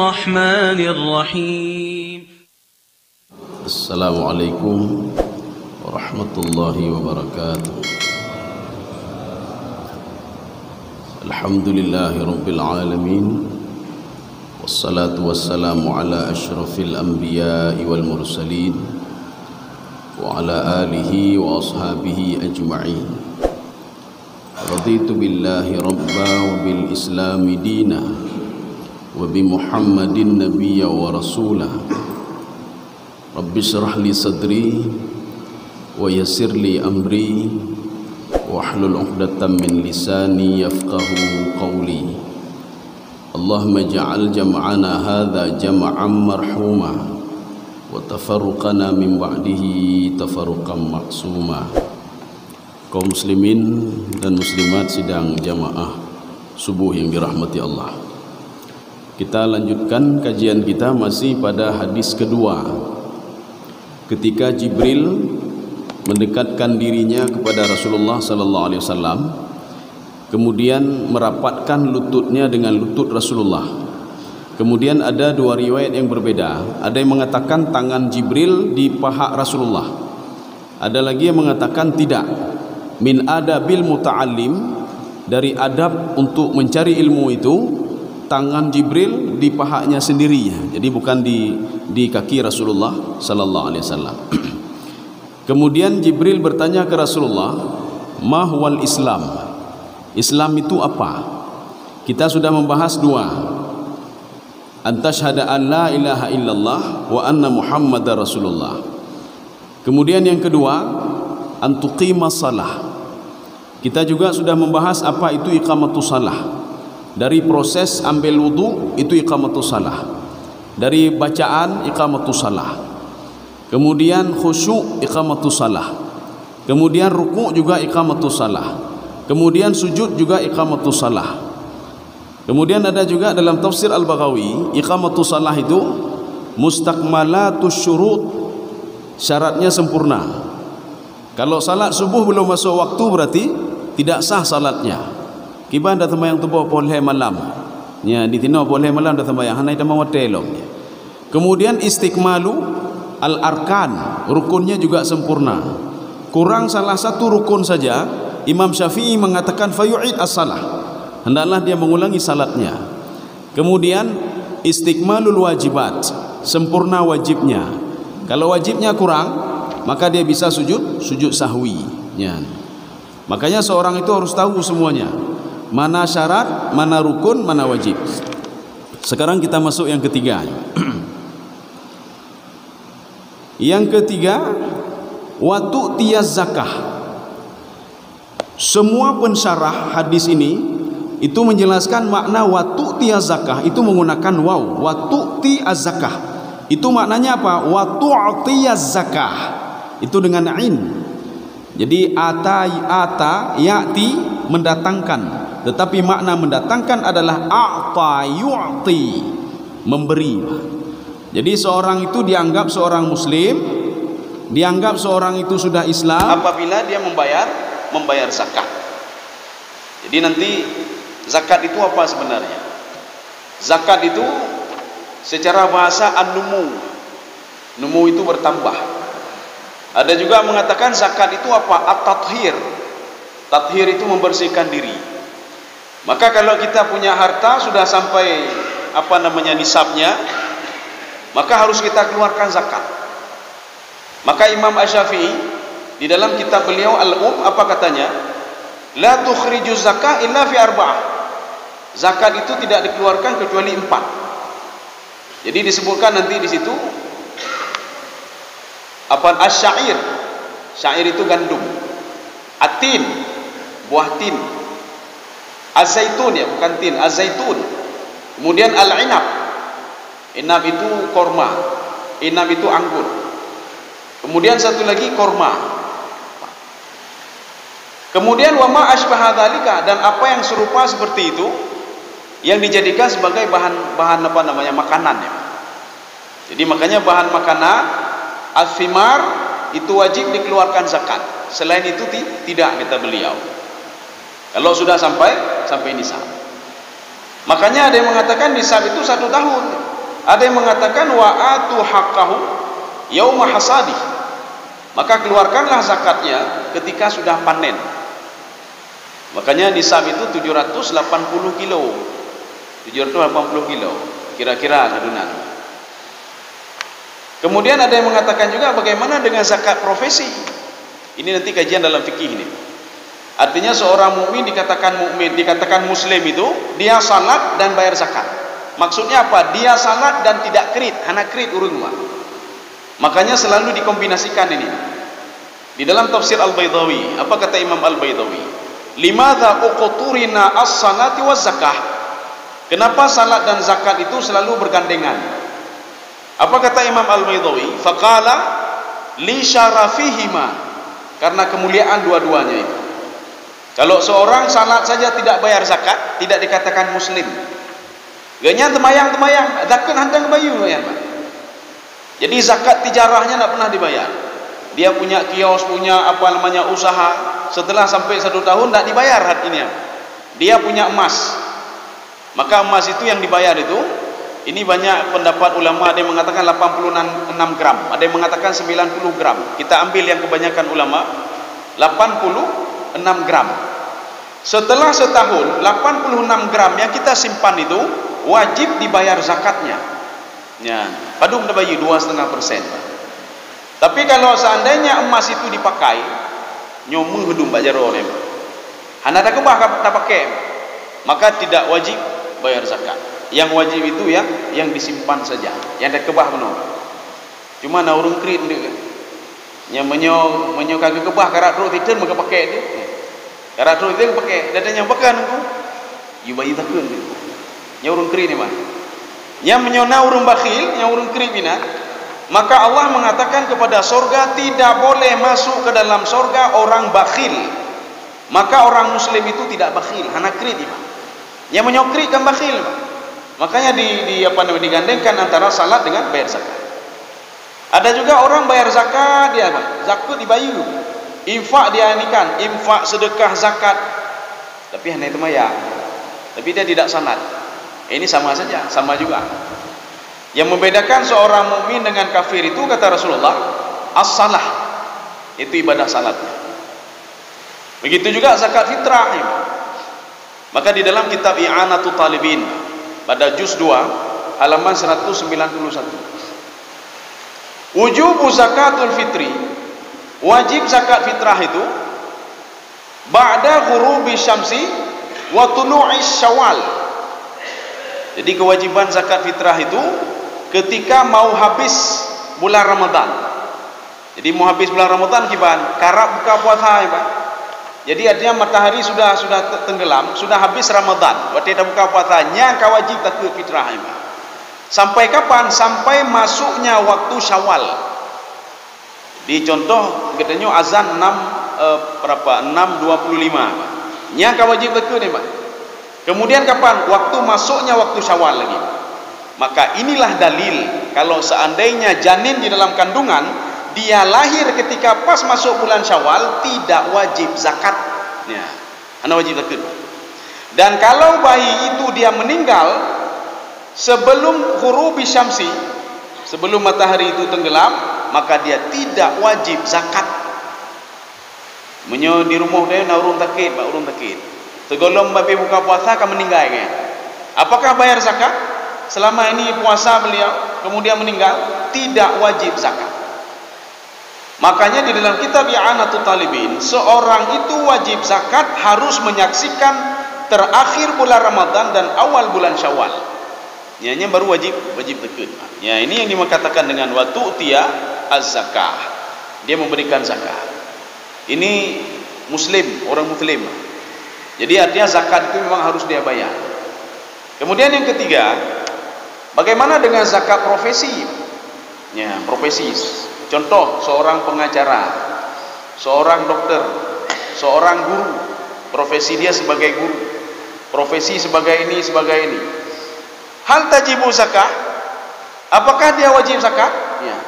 الرحمن الرحيم. السلام عليكم ورحمة الله وبركاته. الحمد لله رب العالمين، والصلاة والسلام على أشرف الأنبياء والمرسلين وعلى آله وأصحابه أجمعين. رضيت بالله ربا وبالإسلام دينا وبمحمد نبيا ورسولا. رب اشرح لي صدري ويسر لي أمري واحلل عقدة من لساني يفقه قولي. اللهم اجعل جمعنا هذا جمعا مرحوما وتفرقنا من بعده تفرقا معصوما. Kaum muslimin dan muslimat sidang jamaah subuh yang dirahmati Allah, kita lanjutkan kajian kita masih pada hadis kedua, ketika Jibril mendekatkan dirinya kepada Rasulullah sallallahu alaihi wasallam, kemudian merapatkan lututnya dengan lutut Rasulullah. Kemudian ada dua riwayat yang berbeda. Ada yang mengatakan tangan Jibril di paha Rasulullah, ada lagi yang mengatakan tidak. Min adabil muta'allim, dari adab untuk mencari ilmu itu, tangan Jibril di pahanya sendiri, jadi bukan di kaki Rasulullah sallallahu alaihi wasallam. Kemudian Jibril bertanya ke Rasulullah, "Ma huwal Islam?" Islam itu apa? Kita sudah membahas dua. Antashhada an la ilaha illallah wa anna Muhammadar Rasulullah. Kemudian yang kedua, antuqimas salah. Kita juga sudah membahas apa itu iqamatus salah. Dari proses ambil wudu itu iqamatus salah, dari bacaan iqamatus salah, kemudian khusyuk iqamatus salah, kemudian ruku' juga iqamatus salah, kemudian sujud juga iqamatus salah. Kemudian ada juga dalam tafsir Al-Baghawi, iqamatus salah itu mustakmalatus syurut, syaratnya sempurna. Kalau salat subuh belum masuk waktu berarti tidak sah salatnya. Kiban dah sembahyang tubuh boleh malam, ya di tino boleh malam dah sembahyang hanai dah mawadelom. Kemudian istiqmalu al-arkan, rukunnya juga sempurna. Kurang salah satu rukun saja, Imam Syafi'i mengatakan fayu'id as-salah, hendaklah dia mengulangi salatnya. Kemudian istiqmalul wajibat, sempurna wajibnya. Kalau wajibnya kurang, maka dia bisa sujud sahwi, ya. Makanya seorang itu harus tahu semuanya, mana syarat, mana rukun, mana wajib. Sekarang kita masuk yang ketiga. Yang ketiga, watu tiyaz zakah. Semua pensyarah hadis ini itu menjelaskan makna watu tiyaz zakah itu menggunakan waw. Watu tiyaz zakah itu maknanya apa? Watu tiyaz zakah itu dengan ain. Jadi ata ya'ti mendatangkan, tetapi makna mendatangkan adalah a'ta yu'ti, memberi. Jadi seorang itu dianggap seorang muslim, dianggap seorang itu sudah Islam apabila dia membayar zakat. Jadi nanti zakat itu apa sebenarnya? Zakat itu secara bahasa an-numu. Numu itu bertambah. Ada juga mengatakan zakat itu apa? At-tathhir. Tathhir itu membersihkan diri. Maka kalau kita punya harta sudah sampai nisabnya, maka harus kita keluarkan zakat. Maka Imam Asy-Syafi'i di dalam kitab beliau Al-Um apa katanya? La tukhriju zakah illa fi arba'ah. Zakat itu tidak dikeluarkan kecuali 4. Jadi disebutkan nanti di situ asyair. Syair itu gandum. Atin, buah tin. Az-zaitun, ya bukan tin, az-zaitun. Kemudian al-inab. Inab itu korma, inab itu anggur. Kemudian satu lagi korma. Kemudian wa ma asbaha dzalika, dan apa yang serupa seperti itu yang dijadikan sebagai bahan makanan, ya. Jadi makanya bahan makanan al-thimar itu wajib dikeluarkan zakat. Selain itu tidak, kata beliau. Kalau sudah sampai nisab. Makanya ada yang mengatakan nisab itu 1 tahun. Ada yang mengatakan wa atu haqqahu yauma hasadi. Maka keluarkanlah zakatnya ketika sudah panen. Makanya nisab itu 780 kilo. 780 kilo kira-kira adunan. Kemudian ada yang mengatakan juga bagaimana dengan zakat profesi. Ini nanti kajian dalam fikih ini. Artinya seorang mukmin dikatakan muslim itu dia salat dan bayar zakat. Maksudnya apa? Dia salat dan tidak krit, hana krit urun mah. Makanya selalu dikombinasikan ini. Di dalam tafsir Al-Baydawi, apa kata Imam Al-Baydawi? Limadza uqturina as-salati waz zakah? Kenapa salat dan zakat itu selalu bergandengan? Apa kata Imam Al-Baydawi? Faqala li syarafihima, karena kemuliaan dua-duanya itu. Kalau seorang salat saja tidak bayar zakat, tidak dikatakan muslim. Ganya temayang, zakat handang bayu ya, Pak. Jadi zakat tijarahnya tidak pernah dibayar. Dia punya kios, punya usaha, setelah sampai 1 tahun tidak dibayar hatinya. Dia punya emas, maka emas itu yang dibayar itu, ini banyak pendapat ulama. Ada yang mengatakan 86 gram, ada yang mengatakan 90 gram. Kita ambil yang kebanyakan ulama 86 gram. Setelah setahun 86 gram yang kita simpan itu wajib dibayar zakatnya. Ya, padung dibayar 2,5%. Tapi kalau seandainya emas itu dipakai, nyomu hidung Pak Jaro ni, hana tak kebah tak pakai, maka tidak wajib bayar zakat. Yang wajib itu yang disimpan saja, yang tak kebah benar. Cuma na urung krit ni, yang menyo kagak kebah karat terus tidur maka pakai dia. Karat terus dia pakai, dadanya bahkan aku, you bayi takun dia. Yang urung krit ni mah. Yang menyona urung bakhil, yang urung krit bina. Maka Allah mengatakan kepada sorga tidak boleh masuk ke dalam sorga orang bakhil. Maka orang muslim itu tidak bakhil, hana krit Pak. Yang menyokrit kan bakhil Pak. Makanya digandengkan antara salat dengan bayar zakat. Ada juga orang bayar zakat dia Pak, zakat dibayu. Infak dia anikan, infak sedekah zakat. Tapi hanya itu maya. Tapi dia tidak salat. Ini sama saja, sama juga. Yang membedakan seorang mukmin dengan kafir itu kata Rasulullah, as-salah, itu ibadah salat. Begitu juga zakat fitrah. Maka di dalam kitab I'anatul Talibin pada juz 2 halaman 191, wujubu zakatul fitri, wajib zakat fitrah itu ba'da ghurubi syamsi wa tulu'is syawal. Jadi kewajiban zakat fitrah itu ketika mau habis bulan Ramadan. Jadi mau habis bulan Ramadan kiban, karab buka puasa ya Pak. Jadi artinya matahari sudah tenggelam, sudah habis Ramadan. Waktu kita buka puasanya kau wajib zakat fitrah ya Pak. Sampai kapan? Sampai masuknya waktu Syawal. Di contoh katanya azan 6.25. Nya kau wajib zakat ya Pak. Kemudian kapan? Waktu masuknya waktu Syawal lagi. Maka inilah dalil kalau seandainya janin di dalam kandungan dia lahir ketika pas masuk bulan Syawal tidak wajib zakat. Ya, anda wajib zakat. Dan kalau bayi itu dia meninggal sebelum ghurubi syamsi, sebelum matahari itu tenggelam, maka dia tidak wajib zakat. Menyo di rumah dia na urung takit, Pak, urung takit. Segolong babi buka puasa akan meninggal kan? Apakah bayar zakat? Selama ini puasa beliau kemudian meninggal, tidak wajib zakat. Makanya di dalam kitab I'anatul Talibin, seorang itu wajib zakat harus menyaksikan terakhir bulan Ramadan dan awal bulan Syawal. Ya, ini baru wajib zakat. Ya, ini yang dikatakan dengan wa tu'tiya az-zakah. Dia memberikan zakat. Ini muslim, orang muslim. Jadi artinya zakat itu memang harus dia bayar. Kemudian yang ketiga, bagaimana dengan zakat profesi? Ya, profesi. Contoh seorang pengacara, seorang dokter, seorang guru, profesi dia sebagai guru, profesi sebagai ini, sebagai ini. Hal tajibu zakat? Apakah dia wajib zakat? Ya.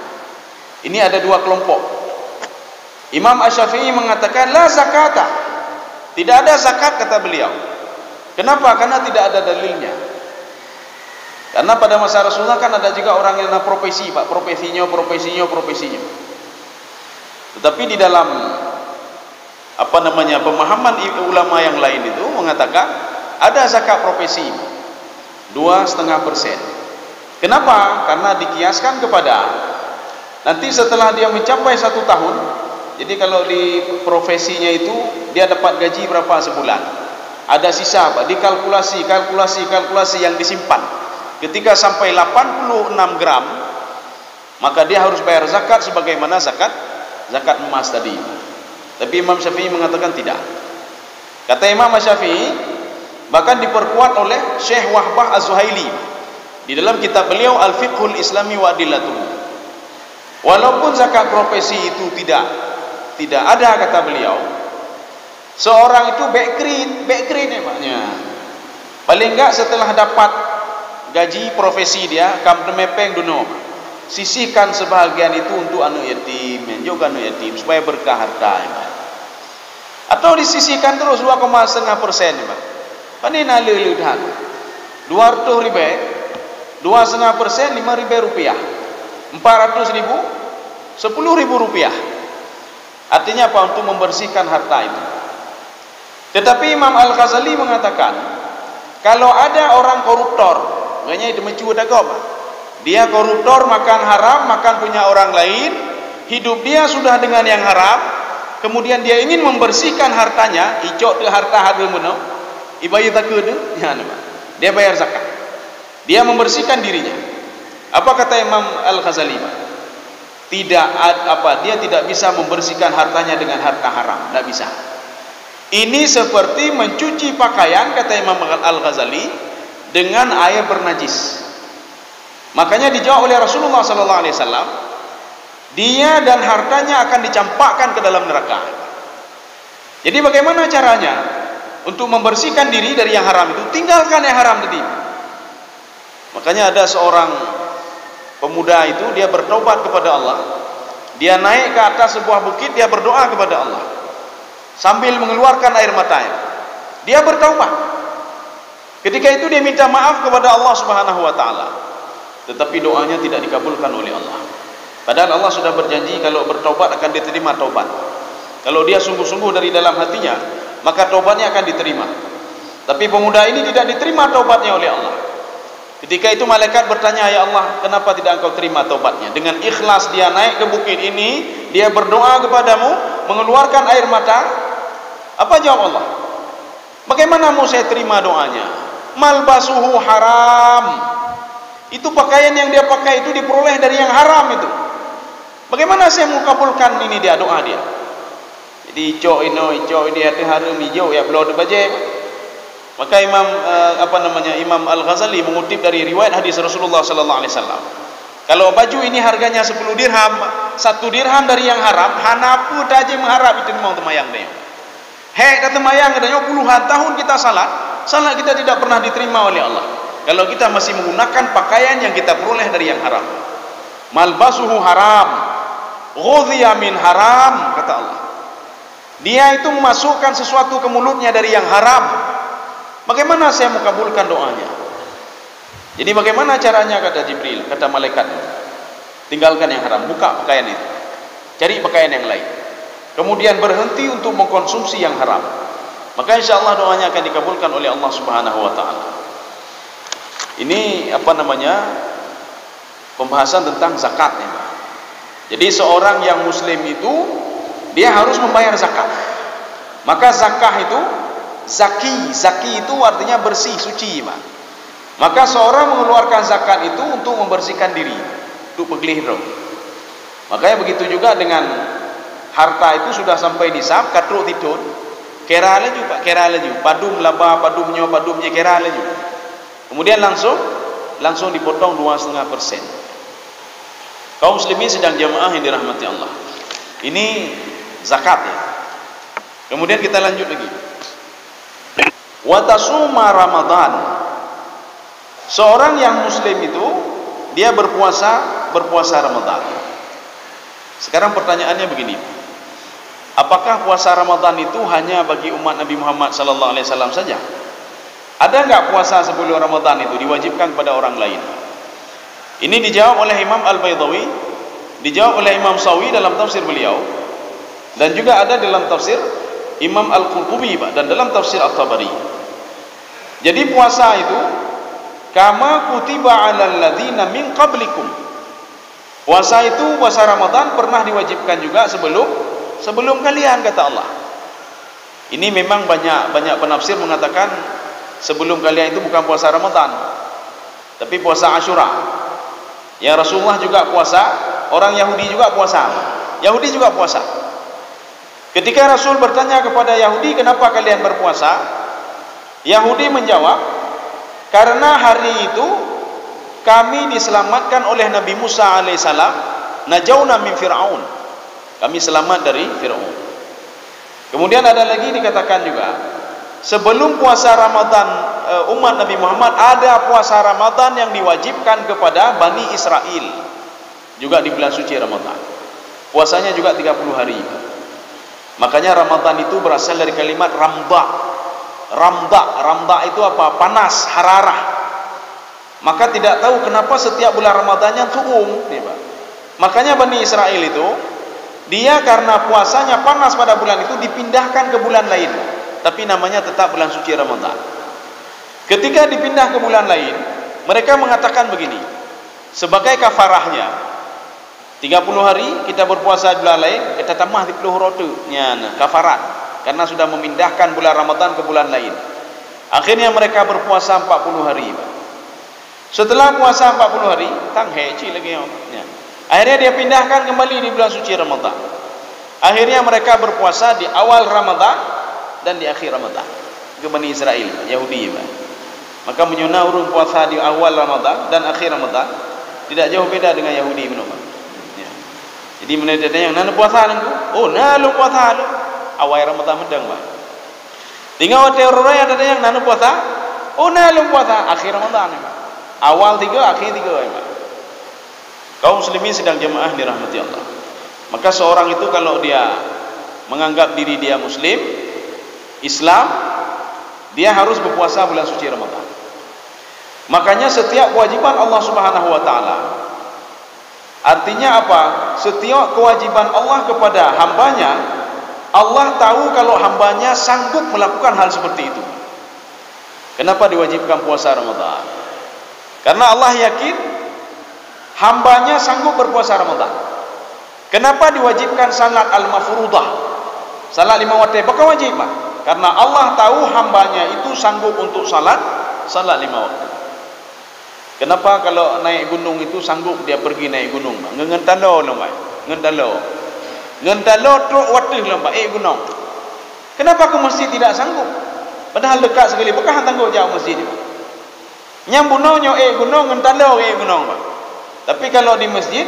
Ini ada dua kelompok. Imam Asy-Syafi'i mengatakan la zakata. Tidak ada zakat kata beliau. Kenapa? Karena tidak ada dalilnya. Karena pada masa Rasulullah kan ada juga orang yang profesi, Pak, profesinya. Tetapi di dalam pemahaman ulama yang lain itu mengatakan ada zakat profesi 2,5%. Kenapa? Karena dikiaskan kepada nanti setelah dia mencapai 1 tahun. Jadi kalau di profesinya itu dia dapat gaji berapa sebulan, ada sisa, Pak, dikalkulasi yang disimpan. Ketika sampai 86 gram, maka dia harus bayar zakat sebagaimana zakat emas tadi. Tapi Imam Syafi'i mengatakan tidak. Kata Imam Syafi'i, bahkan diperkuat oleh Syekh Wahbah Az-Zuhaili di dalam kitab beliau Al-Fiqhul Islami wa Adillatuhu. Walaupun zakat profesi itu tidak ada, kata beliau, seorang itu backgrade namanya. Paling enggak setelah dapat gaji profesi dia, kam mepeng duno, sisihkan sebahagian itu untuk anak yatim, juga anak yatim supaya berkah harta, atau disisihkan terus 2,5%, panina leludhan 200 ribu, 2,5%, 5.000 rupiah, 400 ribu, 10.000 rupiah. Artinya apa? Untuk membersihkan harta itu. Tetapi Imam Al-Ghazali mengatakan, kalau ada orang koruptor, makanya itu mencuat agama, dia koruptor, makan haram, makan punya orang lain, hidup dia sudah dengan yang haram, kemudian dia ingin membersihkan hartanya, icok ke harta meno, ibayu takut, dia bayar zakat, dia membersihkan dirinya. Apa kata Imam Al-Ghazali? Dia tidak bisa membersihkan hartanya dengan harta haram, tidak bisa. Ini seperti mencuci pakaian, kata Imam Al-Ghazali, dengan air bernajis. Makanya dijawab oleh Rasulullah SAW, dia dan hartanya akan dicampakkan ke dalam neraka. Jadi bagaimana caranya untuk membersihkan diri dari yang haram itu? Tinggalkan yang haram tadi. Makanya ada seorang pemuda itu, dia bertobat kepada Allah, dia naik ke atas sebuah bukit, dia berdoa kepada Allah sambil mengeluarkan air matanya, dia bertaubat. Ketika itu dia minta maaf kepada Allah Subhanahu wa taala, tetapi doanya tidak dikabulkan oleh Allah. Padahal Allah sudah berjanji kalau bertaubat akan diterima taubat. Kalau dia sungguh-sungguh dari dalam hatinya, maka taubatnya akan diterima. Tapi pemuda ini tidak diterima taubatnya oleh Allah. Ketika itu malaikat bertanya, ya Allah, kenapa tidak engkau terima taubatnya? Dengan ikhlas dia naik ke bukit ini, dia berdoa kepadamu, mengeluarkan air mata. Apa jawab Allah? Bagaimana mau saya terima doanya? Malbasuhu haram. Itu pakaian yang dia pakai itu diperoleh dari yang haram itu. Bagaimana saya mau kabulkan ini dia doa dia? Jadi icok ini hati haram hijau ya belum dibaca. Maka Imam Al-Ghazali mengutip dari riwayat hadis Rasulullah sallallahu alaihi wasallam. Kalau baju ini harganya 10 dirham, 1 dirham dari yang haram, hanapu taje mengharap itu mau temayang dia. Kata temayang adanya puluhan tahun kita salat kita tidak pernah diterima oleh Allah. Kalau kita masih menggunakan pakaian yang kita peroleh dari yang haram. Malbasuhu haram, ghudhiya min haram, kata Allah. Dia itu memasukkan sesuatu ke mulutnya dari yang haram. Bagaimana saya mengabulkan doanya? Jadi bagaimana caranya, kata Jibril, kata malaikat, tinggalkan yang haram, buka pakaian itu, cari pakaian yang lain, kemudian berhenti untuk mengkonsumsi yang haram, maka insya Allah doanya akan dikabulkan oleh Allah Subhanahu wa taala. Ini pembahasan tentang zakatnya. Jadi seorang yang muslim itu dia harus membayar zakat. Maka zakah itu zaki itu artinya bersih, suci, maka seorang mengeluarkan zakat itu untuk membersihkan diri, untuk beglihro. Makanya begitu juga dengan harta itu sudah sampai nisab, katruk titun, kera laju, padum laba, padumnya kera laju. Kemudian langsung dipotong 2,5%. Kaum muslimin sedang jamaah yang dirahmati Allah. Ini zakat ya. Kemudian kita lanjut lagi. Watasuma Ramadan. Seorang yang muslim itu dia berpuasa Ramadan. Sekarang pertanyaannya begini, apakah puasa Ramadan itu hanya bagi umat Nabi Muhammad sallallahu alaihi wasallam saja? Ada enggak puasa sebelum Ramadan itu diwajibkan kepada orang lain? Ini dijawab oleh Imam Al-Baydawi, dijawab oleh Imam Sawi dalam tafsir beliau, dan juga ada dalam tafsir Imam Al-Qurtubi dan dalam tafsir At-Tabari. Jadi puasa itu kama kutiba 'alal ladzina min qablikum. Puasa itu, puasa Ramadan pernah diwajibkan juga sebelum kalian, kata Allah. Ini memang banyak penafsir mengatakan sebelum kalian itu bukan puasa Ramadan, tapi puasa Asyura. Ya, Rasulullah juga puasa, orang Yahudi juga puasa. Yahudi juga puasa. Ketika Rasul bertanya kepada Yahudi, kenapa kalian berpuasa? Yahudi menjawab, karena hari itu kami diselamatkan oleh Nabi Musa alaihissalam, najauna min Fir'aun. Kami selamat dari Fir'aun. Kemudian ada lagi dikatakan juga, sebelum puasa Ramadan umat Nabi Muhammad ada puasa Ramadan yang diwajibkan kepada Bani Israel juga di bulan suci Ramadan. Puasanya juga 30 hari. Makanya Ramadan itu berasal dari kalimat ramda. Ramda itu apa? Panas, hararah. Maka tidak tahu kenapa setiap bulan Ramadannya suum. Makanya Bani Israel itu, dia karena puasanya panas pada bulan itu dipindahkan ke bulan lain, tapi namanya tetap bulan suci Ramadan. Ketika dipindah ke bulan lain, mereka mengatakan begini, sebagai kafarahnya 30 hari kita berpuasa di bulan lain, kita tambah 30 rotu kafarat, karena sudah memindahkan bulan Ramadan ke bulan lain. Akhirnya mereka berpuasa 40 hari. Setelah puasa 40 hari, tang heci lagi ya. Akhirnya dia pindahkan kembali di bulan suci Ramadan. Akhirnya mereka berpuasa di awal Ramadan dan di akhir Ramadan. Ke Bani Israel, Yahudi. Maka menyunah urun puasa di awal Ramadan dan akhir Ramadan tidak jauh beda dengan Yahudi minum. Ya. Jadi mereka yang nana puasa nengku, oh nalu puasa lu awal Ramadan mendang bah. Tinggal teori ada yang nana puasa, oh nalu puasa akhir Ramadan bah. Awal 3, akhir 3 bah. Kaum muslimin sedang jemaah dirahmati Allah. Maka seorang itu kalau dia menganggap diri dia Muslim, Islam, dia harus berpuasa bulan suci Ramadan. Makanya setiap kewajiban Allah Subhanahu wa taala, artinya apa? Setiap kewajiban Allah kepada hambanya, Allah tahu kalau hambanya sanggup melakukan hal seperti itu. Kenapa diwajibkan puasa Ramadan? Karena Allah yakin hambanya sanggup berpuasa Ramadan. Kenapa diwajibkan salat al-mafruḍah? Salat 5 waktu bukan wajib, karena Allah tahu hambanya itu sanggup untuk salat 5 waktu. Kenapa kalau naik gunung itu sanggup dia pergi naik gunung? Ngentalo lomba, ngentalo truk waktu lomba gunung. Kenapa ke masjid tidak sanggup? Padahal dekat sekali, bekah tangguh jauh masjid. Nyambuno nyo gunung ngentalo gunung. Tapi kalau di masjid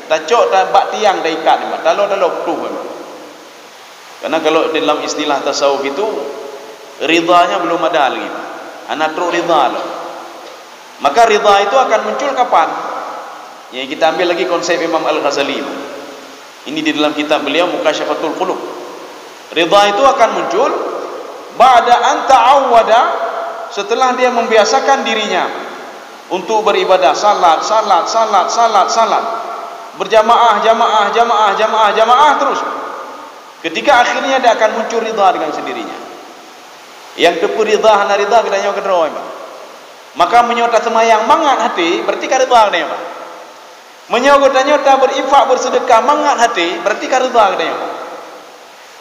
tacok bak tiang dah ikat ni, talo putuh. Karena kalau dalam istilah tasawuf itu ridhanya belum ada lagi. Anak truk ridha lah. Maka ridha itu akan muncul kapan? Ya, kita ambil lagi konsep Imam Al-Ghazali. Ini di dalam kitab beliau Mukasyafatul Qulub. Ridha itu akan muncul ba'da an ta'awwada, setelah dia membiasakan dirinya untuk beribadah salat berjamaah terus. Ketika akhirnya dia akan muncul ridha dengan sendirinya. Yang tepu ridha hana ridha kedanya kedro. Maka menyota semayang mangat hati berarti karidha kedanya. Menyota berinfak bersedekah mangat hati berarti karidha kedanya.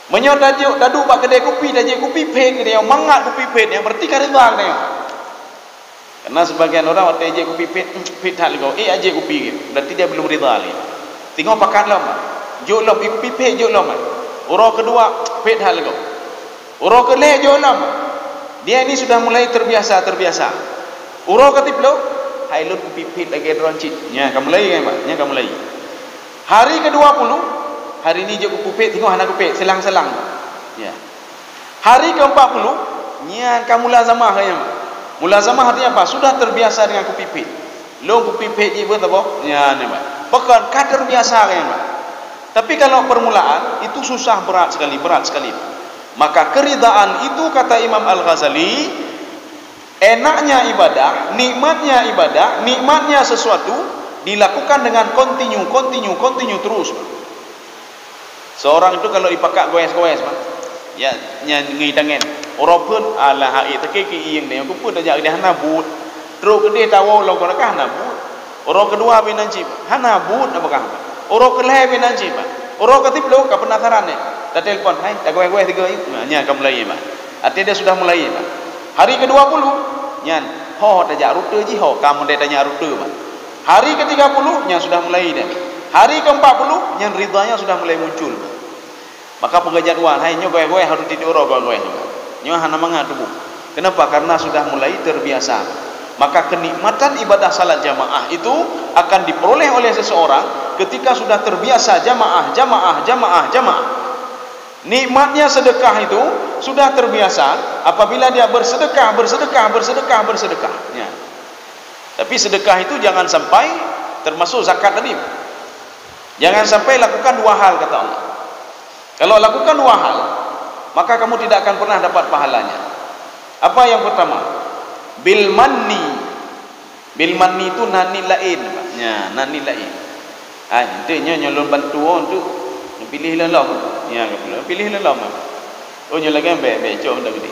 Menyota dadu bak kedai kopi daje kopi pet kedanya mangat kopi pet yang berarti karidha kedanya. Karena sebagian orang waktu aje kopi pet hal kau aje kopi berarti dia belum ridha lagi. Tengok pakat lom. Jok lom kopi pet jok lom. Urau kedua pet hal kau. Urau kelih jok lom. Dia ini sudah mulai terbiasa. Urau katiplo hailun kopi pet lagi droncit. Nya kamu lagi kan, nya kamu lagi. Hari ke-20 hari ini jok kopi pet tengok anak kopi selang-selang. Ya. Hari ke-40 nya kamu lazamah kayaknya. Mulazamah artinya apa? Sudah terbiasa dengan kopi pet. Lo kopi pet ibu apa? Ya ni mak. Bukan kadar biasa kayaknya mak. Tapi kalau permulaan itu susah berat sekali. Maka keridaan itu kata Imam Al-Ghazali enaknya ibadah, nikmatnya sesuatu dilakukan dengan continue terus. Seorang itu kalau dipakak goes-goes, ya nyanyi tangan. Orang pun ala hai tekeki ing ni aku pun dak dia nabut. Terus ke dia tahu lo kah nabut. Orang kedua bin najib, nabut apakah? Orang kelih bin najib. Orang ketiga ke penasaran ni. Dah telefon, hai dah goes-goes tiga ni. Nya akan mulai bah. Artinya dia sudah mulai bah. Hari ke-20 nyan, ho tajak rute ji ho kamu dia tanya rute bah. Hari ke-30 nya sudah mulai dah. Hari ke-40 yang ridanya sudah mulai muncul. Maka pengajaran hai nyo goes-goes harus tidur goes-goes juga. Nyo hana manga tubuh. Kenapa? Karena sudah mulai terbiasa. Maka kenikmatan ibadah salat jamaah itu akan diperoleh oleh seseorang ketika sudah terbiasa jamaah. Nikmatnya sedekah itu sudah terbiasa apabila dia bersedekah. Ya. Tapi sedekah itu jangan sampai termasuk zakat tadi. Jangan sampai lakukan dua hal kata Allah. Kalau lakukan dua hal, maka kamu tidak akan pernah dapat pahalanya. Apa yang pertama? Bil manni itu nani lain. Ya, nani lain. Intinya nyolong bantu untuk pilih lelam. Ya, pilih lelam. Oh nyolong gambar becok dah gede.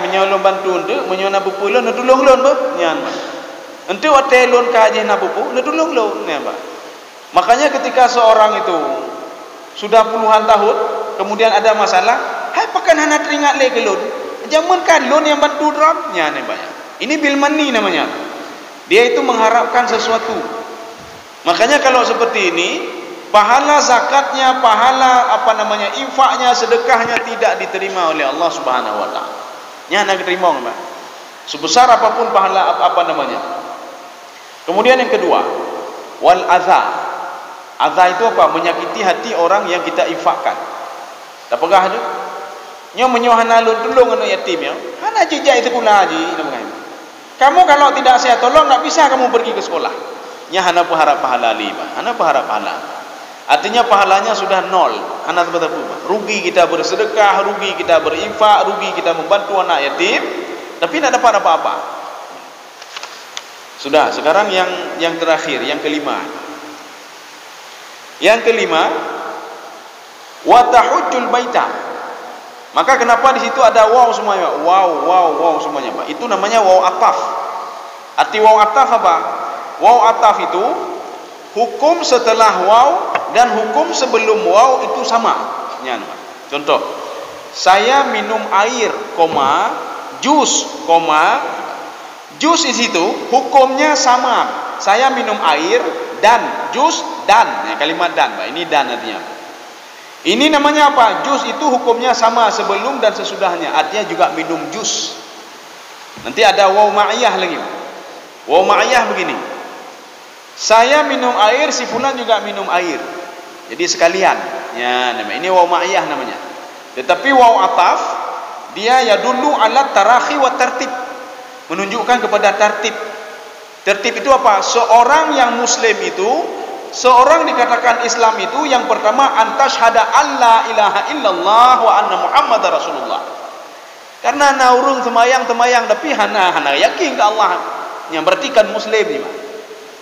Menyolong bantu untuk menyona bupu lon tolong lon bah. Ya. Untuk hotel lon kaji na bupu, tolong lon ya, Pak. Makanya ketika seorang itu sudah puluhan tahun kemudian ada masalah, hai pakan hana teringat lagi lon. Jaman kan lon yang bantu dropnya ni banyak. Ini bil money namanya. Dia itu mengharapkan sesuatu. Makanya kalau seperti ini, pahala zakatnya, pahala infaknya, sedekahnya tidak diterima oleh Allah Subhanahu wa taala. Nya nak terima enggak? Sebesar apapun pahala Kemudian yang kedua, wal adza. Adza itu apa? Menyakiti hati orang yang kita infakkan. Tak pegah tu. Nyo menyohana lun tolong anak yatim ya. Hana jejak itu pula haji namanya. Kamu kalau tidak saya tolong tak bisa kamu pergi ke sekolah. Nya hana berharap pahala liba. Hana berharap pahala. Artinya pahalanya sudah nol. Hana seperti apa? Rugi kita bersedekah, rugi kita berinfak, rugi kita membantu anak yatim, tapi tidak dapat apa-apa. Sudah, sekarang yang terakhir, yang kelima. Yang kelima, wa tahujjul baita. Maka kenapa di situ ada waw semuanya? Waw semuanya, Pak. Itu namanya waw ataf. Arti waw ataf apa? Waw ataf itu hukum setelah waw dan hukum sebelum waw itu sama. Contoh, saya minum air, jus, jus di situ hukumnya sama. Saya minum air dan jus dan. Kalimat dan, Pak. Ini dan artinya. Ini namanya apa? Jus itu hukumnya sama sebelum dan sesudahnya. Artinya juga minum jus. Nanti ada waw ma'iyah lagi. Waw ma'iyah begini. Saya minum air, si fulan juga minum air. Jadi sekalian. Ya, ini waw ma'iyah namanya. Tetapi waw ataf dia ya dulu ala tarakhi wa tertib. Menunjukkan kepada tertib. Tertib itu apa? Seorang yang muslim itu, seorang dikatakan Islam itu yang pertama antashhada alla ilaha illallah wa anna muhammadar rasulullah. Karena naurung temayang tapi hana yakin ke Allah. Yang berarti kan muslim ni.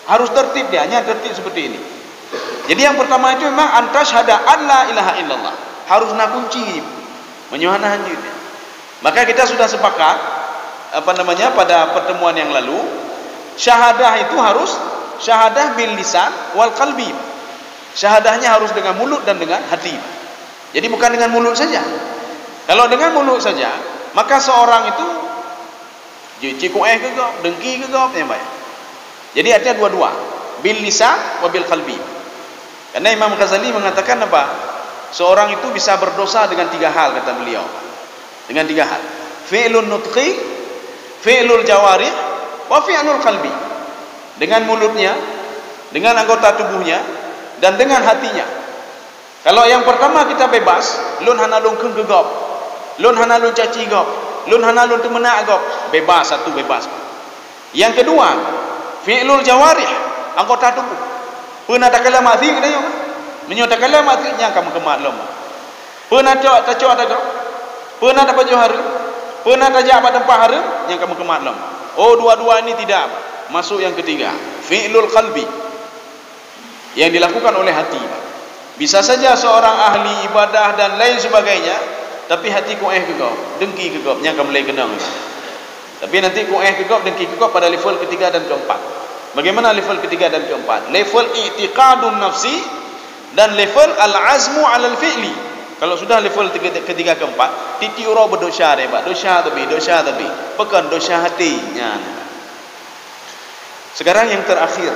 Harus tertib dia, hanya tertib seperti ini. Jadi yang pertama itu memang antashhada alla ilaha illallah. Harus nak kunci menyuhana hanjir. Maka kita sudah sepakat pada pertemuan yang lalu, syahadah itu harus syahadah bil lisan wal qalbi. Syahadahnya harus dengan mulut dan dengan hati. Jadi bukan dengan mulut saja. Kalau dengan mulut saja, maka seorang itu cikueh ke gop, dengki ke gop yang baik. Jadi artinya dua-dua, bil lisan wa bil qalbi. Karena Imam Ghazali mengatakan apa? Seorang itu bisa berdosa dengan tiga hal, kata beliau. Dengan tiga hal. Fi'lun nutqi, fi'lul jawarih, wa fi'lul qalbi. Dengan mulutnya, dengan anggota tubuhnya, dan dengan hatinya. Kalau yang pertama kita bebas, lun hana lun keng gegop, lun hana lun caci gop, lun hana lun temenak gop, bebas, satu bebas. Yang kedua, fi'lul jawarih, anggota tubuh. Pernah tak kala mati kita yo. Menyo tak kala mati nya kamu kemat lom. Pernah tak ada gop. Pernah dapat johar. Pernah tajak pada tempat haram, yang kamu kemat lama. Oh, dua-dua ini tidak. Masuk yang ketiga, fi'lul qalbi, yang dilakukan oleh hati. Bisa saja seorang ahli ibadah dan lain sebagainya, tapi hati kueh kegop, dengki kegop, yang kamu mulai kenal. Tapi nanti kueh kegop, dengki kegop pada level ketiga dan keempat. Bagaimana level ketiga dan keempat? Level i'tiqadun nafsi dan level al-azmu 'alal fi'li. Kalau sudah level ketiga keempat, titi ura berdosa deh, Pak. Dosa tapi pekan dosa hatinya. Sekarang yang terakhir,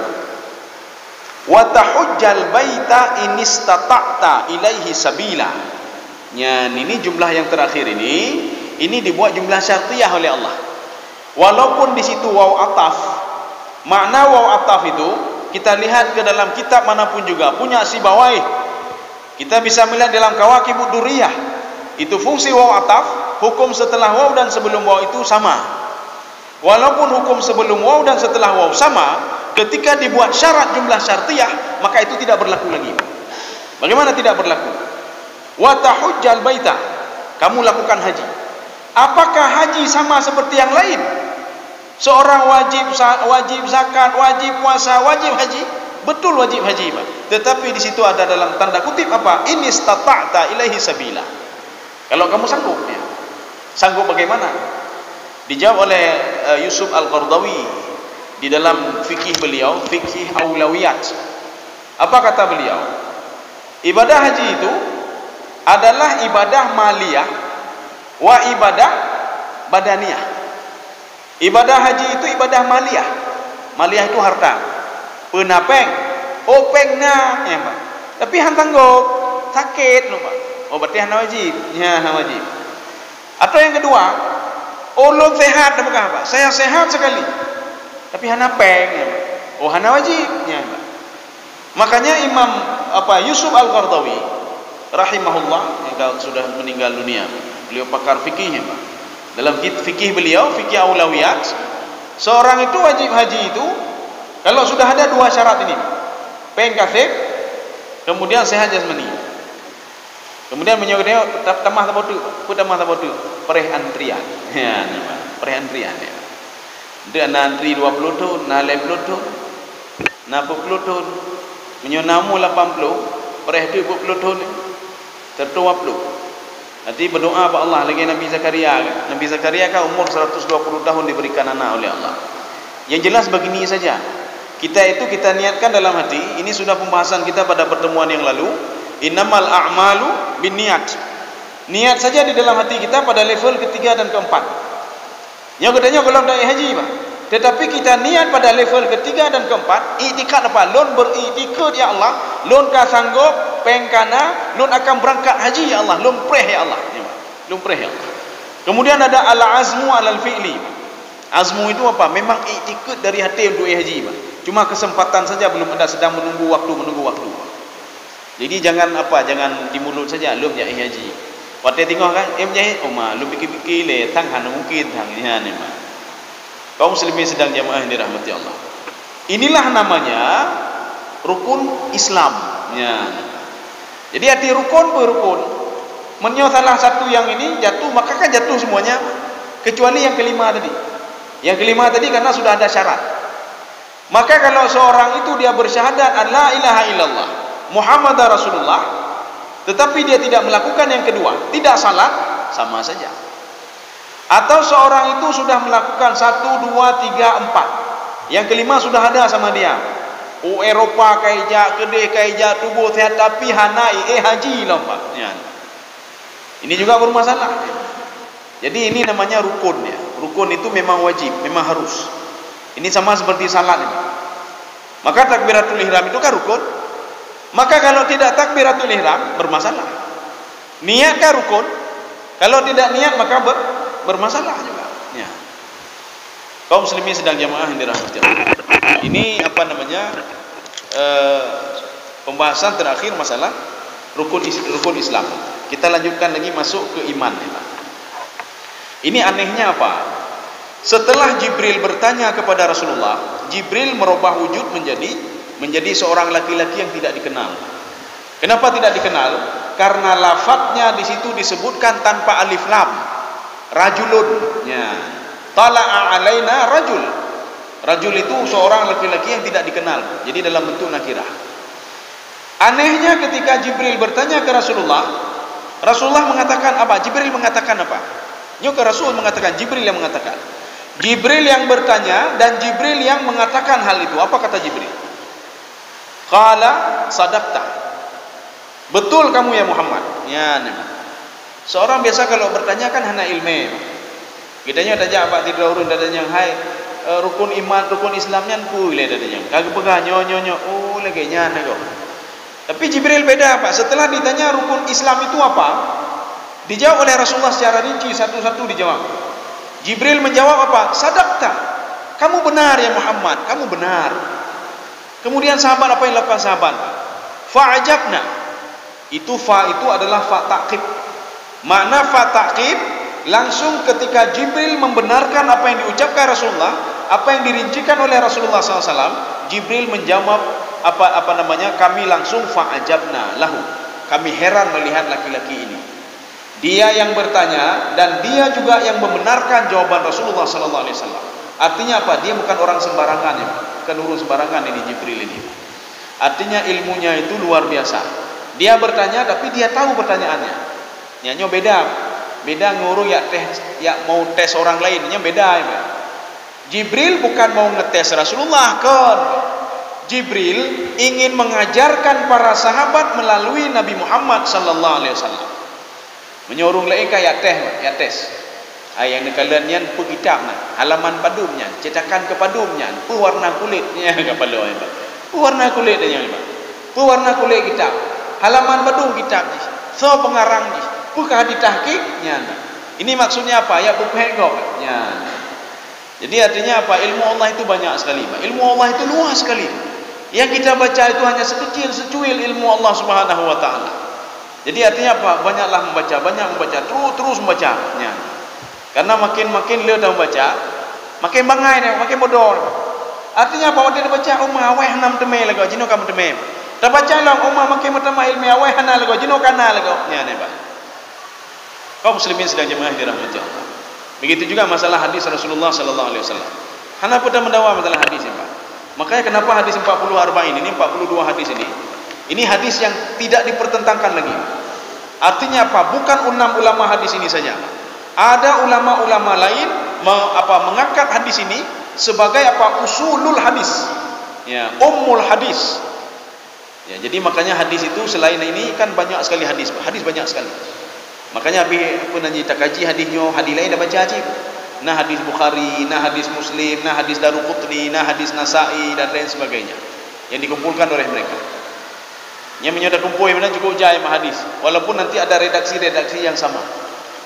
wa tahujjal baita in istata'ta ilaihi sabila. Ini jumlah yang terakhir ini dibuat jumlah syartiyah oleh Allah. Walaupun di situ waw ataf, makna waw ataf itu kita lihat ke dalam kitab manapun juga punya Sibawai. Kita bisa melihat dalam Kawakibud Durriyah. Itu fungsi waw ataf, hukum setelah waw dan sebelum waw itu sama. Walaupun hukum sebelum waw dan setelah waw sama, ketika dibuat syarat jumlah syartiyah, maka itu tidak berlaku lagi. Bagaimana tidak berlaku? Wa tahujjal baita, kamu lakukan haji. Apakah haji sama seperti yang lain? Seorang wajib zakat, wajib puasa, wajib haji? Betul wajib haji, Pak. Tetapi di situ ada dalam tanda kutip apa? In istata'ta ilaihi sabila. Kalau kamu sanggup, ya. Sanggup bagaimana? Dijawab oleh Yusuf Al-Qardawi di dalam fikih beliau, fikih aulawiyat. Apa kata beliau? Ibadah haji itu adalah ibadah maliyah wa ibadah badaniyah. Ibadah haji itu ibadah maliyah. Maliyah itu harta. Penapeng, openg na, ya, Pak. Tapi hantanggo sakit, no, Pak. Oh, berarti hana wajib. Ya, hana wajib. Atau yang kedua, ulun sehat, apakah, Pak? Saya sehat sekali. Tapi hana peng, ya, Pak. Oh, hana wajib, ya, Pak. Makanya Imam Yusuf Al-Qardawi rahimahullah yang sudah meninggal dunia. Beliau pakar fikih, ya, Pak. Dalam fikih beliau, fikih aulawiyat, seorang itu wajib haji itu kalau sudah ada dua syarat ini, peng kasih, kemudian sehat jasmani, kemudian menyokong tamah tabotu, tamah tabotu, pereh antrian, ya, pereh antrian, ya. Dia antri 20 tahun, na 50 tahun, na 40 tahun, menyonamu 80, pereh 20 tahun, tertua 20. Nanti berdoa pada Allah lagi Nabi Zakaria kan? Nabi Zakaria kan umur 120 tahun diberikan anak oleh Allah. Yang jelas begini saja. Kita niatkan dalam hati, ini sudah pembahasan kita pada pertemuan yang lalu, innamal a'malu binniyat. Niat saja di dalam hati kita pada level ketiga dan keempat. Yang katanya belum dai haji, Pak. Tetapi kita niat pada level ketiga dan keempat, i'tikad apa? Lon beriktikad ya Allah, lon ka sanggup pengkana, lon akan berangkat haji ya Allah, lon preh ya Allah. Lon preh ya Allah. Kemudian ada al-azmu 'alal fi'li. Azmu itu apa? Memang i'tikad dari hati untuk haji, Pak. Cuma kesempatan saja belum ada, sedang menunggu waktu. Jadi jangan di mulut saja lom jadi haji. Waktu tengok kan nyai lom fikir-fikir le tang han mungkin tang ni mah. Kaum muslimin sedang jamaah yang dirahmati Allah. Inilah namanya rukun Islam. Ya. Jadi arti rukun berukun. Menyo salah satu yang ini jatuh, maka kan jatuh semuanya, kecuali yang kelima tadi. Yang kelima tadi karena sudah ada syarat. Maka kalau seorang itu dia bersyahadat la ilaha illallah Muhammadar Rasulullah, tetapi dia tidak melakukan yang kedua, tidak salat, sama saja. Atau seorang itu sudah melakukan 1, 2, 3, 4, yang kelima sudah ada sama dia. Eropa kaija, kedai kaija, tubuh sehat, tapi hanai haji lomba. Ya. Ini juga bermasalah. Jadi ini namanya rukun, ya. Rukun itu memang wajib, memang harus. Ini sama seperti salat ini. Maka takbiratul ihram itu kan rukun. Maka kalau tidak takbiratul ihram bermasalah. Niatkah rukun? Kalau tidak niat maka bermasalah juga. Ya. Kaum muslimin sedang jamaah yang dirahmati Allah. Ini pembahasan terakhir masalah rukun Islam. Kita lanjutkan lagi masuk ke iman. Ini anehnya apa? Setelah Jibril bertanya kepada Rasulullah, Jibril merubah wujud menjadi seorang laki-laki yang tidak dikenal. Kenapa tidak dikenal? Karena lafadznya di situ disebutkan tanpa alif lam. rajulun, ya. Tala'a alaina rajul. Rajul itu seorang laki-laki yang tidak dikenal, jadi dalam bentuk nakirah. Anehnya ketika Jibril bertanya ke Rasulullah, Rasulullah mengatakan apa? Jibril mengatakan apa? Ke Rasul mengatakan, Jibril yang mengatakan. Jibril yang bertanya dan Jibril yang mengatakan hal itu. Apa kata Jibril? Qala sadaqta. Betul kamu ya Muhammad. Ya, seorang biasa kalau bertanya kan hana ilmu. Kitanya tanya apa tidak urun dadanya hai rukun iman, rukun Islamnya ku le dadanya. Kagak pegah nyo. Oh lagi nya nego. Tapi Jibril beda Pak. Setelah ditanya rukun Islam itu apa, dijawab oleh Rasulullah secara rinci, satu-satu dijawab. Jibril menjawab apa? Sadaqta. Kamu benar ya Muhammad, kamu benar. Kemudian sahabat apa yang dilakukan sahabat? Fa'ajabna. Itu fa itu adalah fa ta'qib. Makna fa ta'qib langsung ketika Jibril membenarkan apa yang diucapkan Rasulullah, apa yang dirincikan oleh Rasulullah SAW, Jibril menjawab apa namanya, kami langsung fa'ajabna lahu, kami heran melihat laki-laki ini. Dia yang bertanya dan dia juga yang membenarkan jawaban Rasulullah sallallahu alaihi wasallam. Artinya apa? Dia bukan orang sembarangan ya, bukan orang sembarangan ini Jibril ini. Artinya ilmunya itu luar biasa. Dia bertanya tapi dia tahu pertanyaannya. Nyanyo beda ngurung ya mau tes orang lainnya beda ya. Jibril bukan mau ngetes Rasulullah kan. Jibril ingin mengajarkan para sahabat melalui Nabi Muhammad sallallahu alaihi wasallam. Menyorong mereka ya tes. Yang kalian pu kitab halaman padumnya, cetakan ke padumnya, pu warna kulitnya kapalo apa. Pu warna kulit dia apa. Pu warna kulit kitab. Halaman padum kitab ni. So pengarang ni. Pu ka ditahqiqnya. Ini maksudnya apa? Ya pu pegok. Ya. Jadi artinya apa? Ilmu Allah itu banyak sekali, Pak. Ilmu Allah itu luas sekali. Yang kita baca itu hanya sekecil secuil ilmu Allah Subhanahu wa taala. Jadi artinya apa? Banyaklah membaca, terus membaca. Ya. Karena makin dia dah membaca, makin bangai dia, makin bodoh. Artinya apa? Dia baca umma aweh enam teme lagu, jino kamu teme. Dah baca lah umma makin pertama ilmu aweh hana lagu, jino kana lagu. Ya, Pak. Kaum muslimin sedang jemaah dirahmati Allah. Begitu juga masalah hadis Rasulullah sallallahu alaihi wasallam. Hana pun dah mendawa masalah hadis ya, Pak. Makanya kenapa hadis 40 arba'in ini 42 hadis ini hadis yang tidak dipertentangkan lagi. Artinya apa? Bukan 6 ulama hadis ini saja. Ada ulama-ulama lain mengangkat hadis ini sebagai apa? Usulul hadis. Ya, ummul hadis. Ya, jadi makanya hadis itu selain ini kan banyak sekali hadis banyak sekali. Makanya aku nanti tak kaji hadisnya, hadis lain dah baca aja. Nah hadis Bukhari, nah hadis Muslim, nah hadis Daruqutni, nah hadis Nasai dan lain sebagainya yang dikumpulkan oleh mereka. Yang menyodar kumpul yang cukup jaya hadis. Walaupun nanti ada redaksi-redaksi yang sama.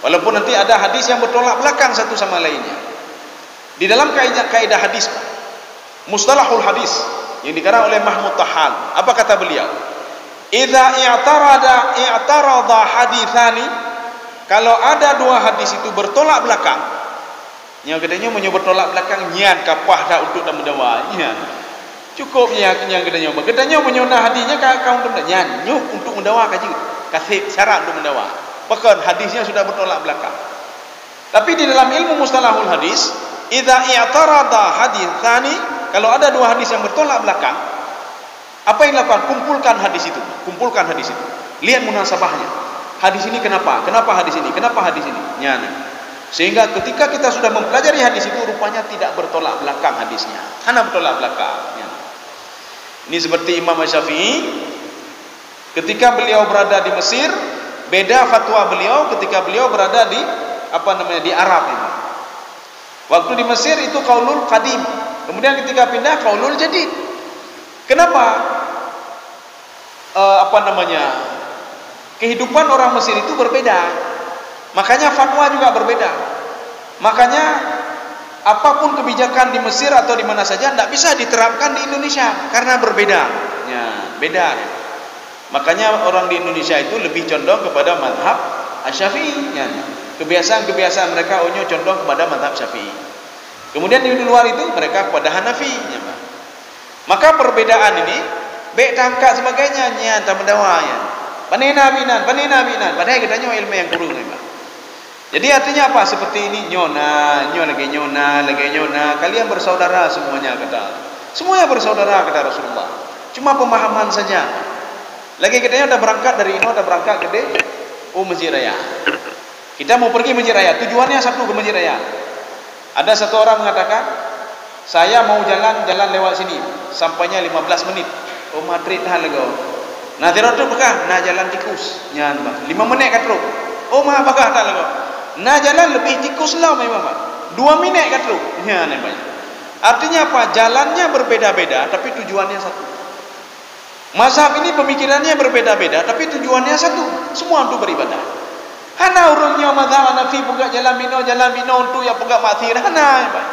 Walaupun nanti ada hadis yang bertolak belakang satu sama lainnya. Di dalam kaidah hadis, mustalahul hadis yang dikarang oleh Mahmud Tahal, apa kata beliau? Idza i'tarada haditsani, kalau ada dua hadis itu bertolak belakang, yang katanya menyebut tolak belakang nyan kapah dah untuk dah mendawa nyan cukup yang katanya menyunah hadisnya kau untuk nyan nyuk untuk mendawa kaji kasih syarat untuk mendawa bahkan hadisnya sudah bertolak belakang. Tapi di dalam ilmu mustalahul hadis, idza i'tarada haditsani, kalau ada dua hadis yang bertolak belakang, apa yang dilakukan? Kumpulkan hadis itu, lihat munasabahnya. Hadis ini kenapa hadis ini nyan. Sehingga ketika kita sudah mempelajari hadis itu, rupanya tidak bertolak belakang hadisnya, hanya bertolak belakang. Ini seperti Imam Syafi'i ketika beliau berada di Mesir, beda fatwa beliau ketika beliau berada di di Arab ini. Waktu di Mesir itu qaulul qadim, kemudian ketika pindah qaulul jadid. Kenapa? Kehidupan orang Mesir itu berbeda. Makanya fatwa juga berbeda. Makanya apapun kebijakan di Mesir atau di mana saja tidak bisa diterapkan di Indonesia karena berbeda. Ya, beda. Makanya orang di Indonesia itu lebih condong kepada mazhab Asy-Syafi'i. Ya. Kebiasaan-kebiasaan mereka condong kepada mazhab Syafi'i. Kemudian di luar itu mereka kepada Hanafi. Ya, maka perbedaan ini baik tangkap sebagainya nya tak mendawa ya. Panena binan. Padahal katanya ilmu yang kurung ni, Pak. Jadi artinya apa? Seperti ini, nyona lagi nyona. Kalian bersaudara semuanya, kata. Semuanya bersaudara, kata Rasulullah. Cuma pemahaman saja. Lagi katanya udah berangkat dari ini, udah berangkat ke Masjid Raya. Kita mau pergi Masjid Raya, tujuannya satu ke Masjid Raya. Ada satu orang mengatakan, saya mau jalan lewat sini, sampainya 15 menit. Oh Madrid hal lego. Nah terus tu bekah, nah jalan tikus. Nyan bah. 5 menit kat truk. Oh mah bekah tak lego. Nah jalan lebih tikus lah memang bah. 2 minit kat truk. Nyan bah. Artinya apa? Jalannya berbeda-beda tapi tujuannya satu. Mazhab ini pemikirannya berbeda-beda tapi tujuannya satu. Semua untuk beribadah. Hana urungnya mazhab Hanafi buka jalan bino untuk yang buka mathir. Hana bah.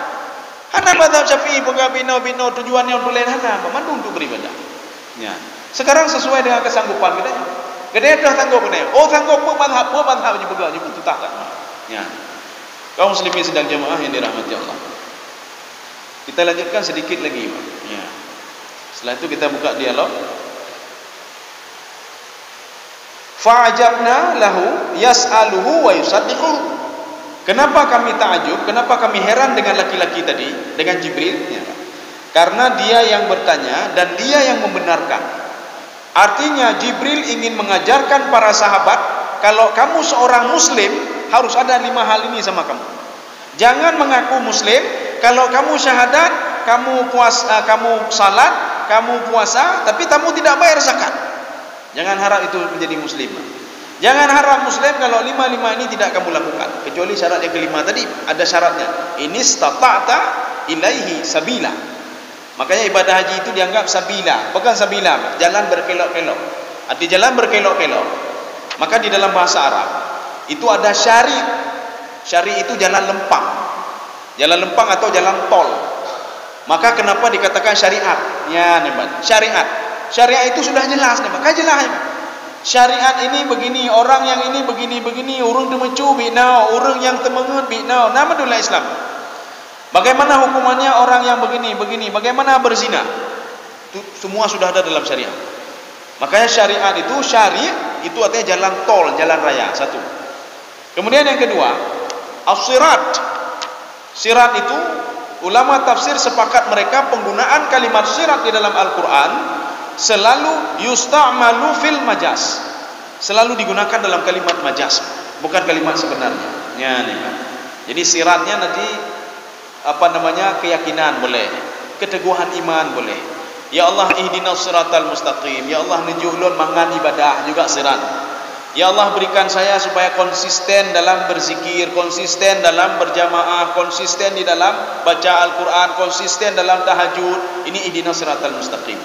Hana mazhab Syafi'i buka bino tujuannya untuk lain hana. Mandu untuk beribadah. Ya. Sekarang sesuai dengan kesanggupan kita. Kita dah sanggup ni. Oh sanggup pun mazhab juga itu tak. Ya. Kaum muslimin sedang jemaah yang dirahmati Allah. Kita lanjutkan sedikit lagi. Ya. Setelah itu kita buka dialog. Fa'ajabna lahu yas'aluhu wa yusaddiquhu. Kenapa kami ta'ajub? Kenapa kami heran dengan laki-laki tadi, dengan Jibril? Ya. Karena dia yang bertanya dan dia yang membenarkan. Artinya Jibril ingin mengajarkan para sahabat, kalau kamu seorang muslim harus ada 5 hal ini sama kamu. Jangan mengaku muslim kalau kamu syahadat, kamu salat, kamu puasa tapi kamu tidak bayar zakat. Jangan harap itu menjadi muslim. Jangan harap muslim kalau 5 ini tidak kamu lakukan. Kecuali syarat yang kelima tadi ada syaratnya. Inistata'ta ilaihi sabila. Makanya ibadah haji itu dianggap sabila, bukan sabila, jalan berkelok-kelok. Arti jalan berkelok-kelok. Maka di dalam bahasa Arab itu ada syari'. Syari' itu jalan lempang. Jalan lempang atau jalan tol. Maka kenapa dikatakan syariat? Ya, nampak. Syariat. Syariat itu sudah jelas, nampak. Kan jelas, nampak. Syariat ini begini, orang yang ini begini, urung demecu binau, urang yang temengun binau. Nama itulah Islam. Bagaimana hukumannya orang yang begini, bagaimana berzina? Itu semua sudah ada dalam syariat. Makanya syariat itu itu artinya jalan tol, jalan raya, satu. Kemudian yang kedua, as-sirat. Sirat itu ulama tafsir sepakat mereka penggunaan kalimat sirat di dalam Al-Qur'an selalu yusta'malu fil majaz. Selalu digunakan dalam kalimat majaz, bukan kalimat sebenarnya. Ya, nih. Jadi siratnya nanti keyakinan boleh, keteguhan iman boleh. Ya Allah ihdinas siratal mustaqim. Ya Allah nunjukkan mangan ibadah juga sirat. Ya Allah berikan saya supaya konsisten dalam berzikir, konsisten dalam berjamaah, konsisten di dalam baca Al-Quran, konsisten dalam tahajud. Ini ihdinas siratal mustaqim.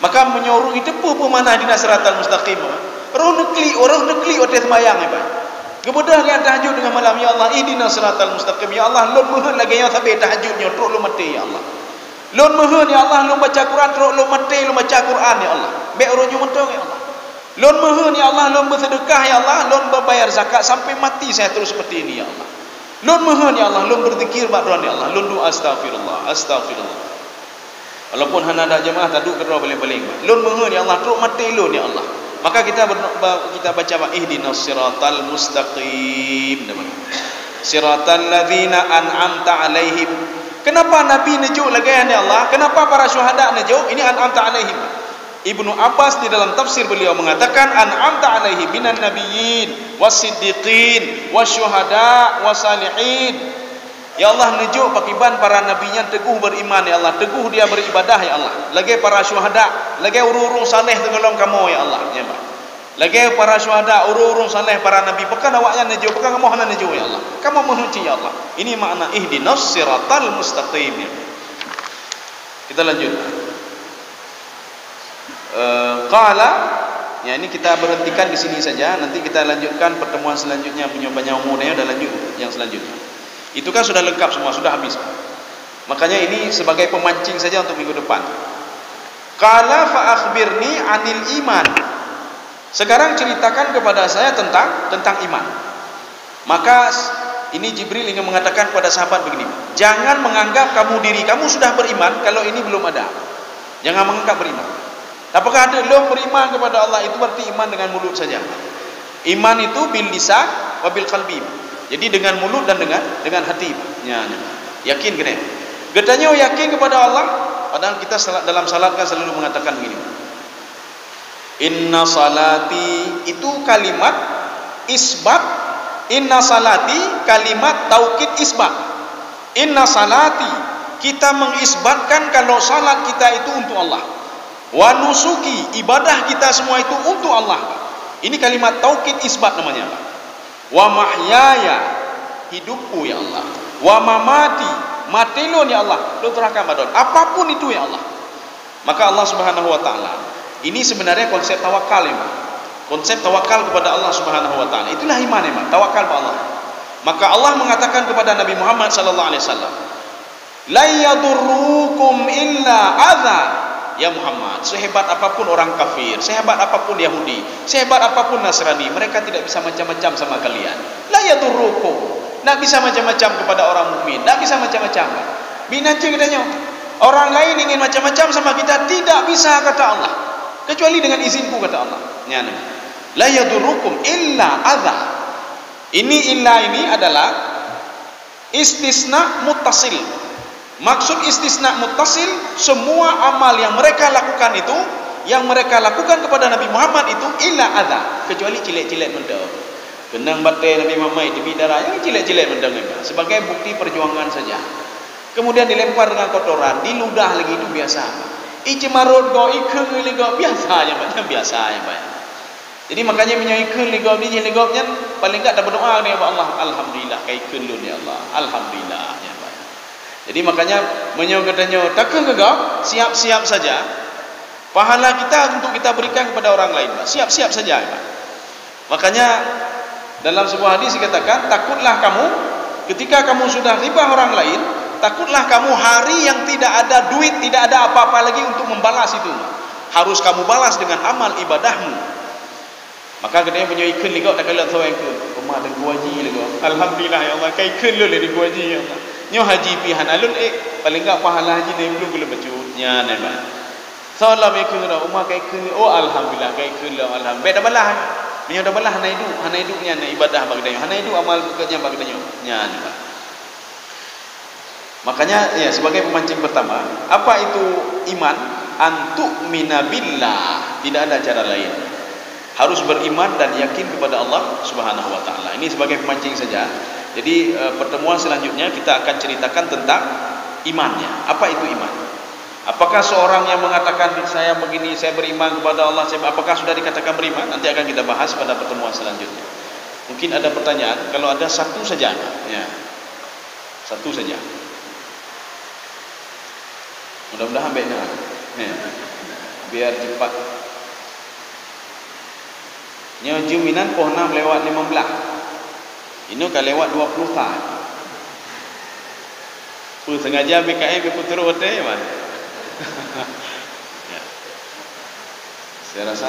Maka menyoruh itu pun mana ihdinas siratal mustaqim. Orang nekli otot sembahyang apa? Kemudian dengan tahajud dengan malam, ya Allah ihdinas siratal mustaqim. Ya Allah lon mohon lagi yang sampai tahajudnya teruk lu mati ya Allah. Lon mohon ya Allah lon baca Quran teruk lu mati lu baca Quran ya Allah. Baik urunnya mentong ya Allah. Lon mohon ya Allah lon bersedekah ya Allah, lon berbayar zakat sampai mati saya terus seperti ini ya Allah. Lon mohon ya Allah lon berzikir bakron ya Allah, lon doa astagfirullah. Walaupun hana ada jemaah taduk kedua paling-paling. Lon mohon ya Allah teruk mati lon ya Allah. Maka kita baca ihdinas siratal mustaqim. Siratal ladzina an'amta alaihim. Kenapa Nabi nejuk lagi ya Allah? Kenapa para syuhada nejuk? Ini an'amta alaihim. Ibnu Abbas di dalam tafsir beliau mengatakan an'amta alaihim minan nabiyyin wasiddiqin wasyuhada wasalihin. Ya Allah nejuk pakiban para nabinya teguh beriman ya Allah, teguh dia beribadah ya Allah. Lagi para syuhada, lagi urung-urung saleh tolong kamu ya Allah. Ya Allah. Lagi para syuhada, urung-urung saleh para nabi, pekan awaknya nejuk, pekan kamu hana nejuk ya Allah. Kamu menuju ya Allah. Ini makna ihdinas siratal mustaqim. Kita lanjut. Qala, ya ini kita berhentikan di sini saja. Nanti kita lanjutkan pertemuan selanjutnya punya banyak umurnya, udah lanjut yang selanjutnya. Itu kan sudah lengkap semua, sudah habis. Makanya ini sebagai pemancing saja untuk minggu depan. Qala fa akhbirni 'anil iman. Sekarang ceritakan kepada saya tentang iman. Maka ini Jibril ingin mengatakan kepada sahabat begini, jangan menganggap diri kamu sudah beriman kalau ini belum ada. Jangan menganggap beriman. Apakah ada belum beriman kepada Allah itu berarti iman dengan mulut saja. Iman itu bil lisan wa bil qalbi. Jadi dengan mulut dan dengan hati. Ya, yakin kena. Katanya yakin kepada Allah, padahal kita dalam salat kan selalu mengatakan begini. Inna salati, itu kalimat isbat. Inna salati kalimat taukid isbat. Inna salati, kita mengisbatkan kalau salat kita itu untuk Allah. Wa nusuki, ibadah kita semua itu untuk Allah. Ini kalimat taukid isbat namanya. Wa mahyaya, hidupku ya Allah. Wa mamati, matilun ya Allah. Lu terangkan badon, apapun itu ya Allah. Maka Allah Subhanahu wa taala, ini sebenarnya konsep tawakal ya, Pak. Konsep tawakal kepada Allah Subhanahu wa taala. Itulah iman ya, Pak. Tawakal kepada Allah. Maka Allah mengatakan kepada Nabi Muhammad sallallahu alaihi wasallam, la yadurrukum illa adza. Ya Muhammad, sehebat apapun orang kafir, sehebat apapun Yahudi, sehebat apapun Nasrani, mereka tidak bisa macam-macam sama kalian. La yadurrukum, tak bisa macam-macam kepada orang mukmin, tak bisa macam-macam. Binaca katanya, orang lain ingin macam-macam sama kita, tidak bisa kata Allah, kecuali dengan izinku kata Allah. Ya, la yadurrukum illa adza. Ini illa ini adalah istisna muttasil. Maksud istisna muttasil, semua amal yang mereka lakukan itu, yang mereka lakukan kepada Nabi Muhammad itu illa adza, kecuali cilik-cilik mendang. Kenang batai Nabi Muhammad di bidara yang cilik-cilik mendang sebagai bukti perjuangan saja. Kemudian dilempar dengan kotoran, diludah lagi itu biasa. Ijmarut go ikeng ligo biasa aja, macam biasa aja, Pak. Jadi makanya menyaikun ligo ni ligobnya paling enggak dapat berdoa ni Allah, alhamdulillah kaikun lu ni Allah, alhamdulillah ya. Jadi makanya katanya takkan gegap, siap-siap saja pahala kita untuk kita berikan kepada orang lain, Pak. Siap-siap saja, Pak. Makanya dalam sebuah hadis dikatakan, takutlah kamu ketika kamu sudah riba orang lain, takutlah kamu hari yang tidak ada duit, tidak ada apa-apa lagi untuk membalas itu. Harus kamu balas dengan amal ibadahmu. Maka katanya punya ikun ligau tak kalau tahu ikun. Rumah ada guaji lagi. Alhamdulillah ya Allah, kai ikun lu le di guaji ya Allah. Nyo haji pihan alun paling enggak pahala haji ni belum bacutnya ni Pak. Salam ikun dah umah kai ikun. Oh alhamdulillah kai ikun lu alhamdulillah. Beda belah. Nyo dah belah hana hidupnya ni ibadah bagi dia. Hana hidup amal bekerja bagi dia. Nya ni Pak. Makanya ya sebagai pemancing pertama, apa itu iman? Antuk minabillah. Tidak ada cara lain. Harus beriman dan yakin kepada Allah Subhanahu wa taala. Ini sebagai pemancing saja. Jadi pertemuan selanjutnya kita akan ceritakan tentang imannya. Apa itu iman? Apakah seorang yang mengatakan saya begini, saya beriman kepada Allah, apakah sudah dikatakan beriman? Nanti akan kita bahas pada pertemuan selanjutnya. Mungkin ada pertanyaan, kalau ada satu saja ya. Satu saja. Mudah-mudahan baiknya. Ya. Biar cepat. Nyo jaminan pohon 6 lewat 15. Ini kan lewat 20 tahun. Pun sengaja BKM berputar hotel man. Ya. Saya rasa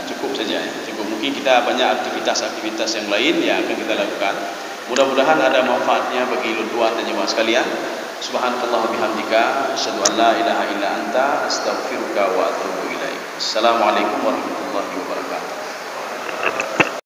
cukup saja. Cukup, mungkin kita banyak aktivitas-aktivitas yang lain yang akan kita lakukan. Mudah-mudahan ada manfaatnya bagi tuan dan jemaah sekalian. Subhanakallah bihamdika asyhadu an la ilaha illa anta astaghfiruka wa atubu ilaik. Assalamualaikum warahmatullahi wabarakatuh.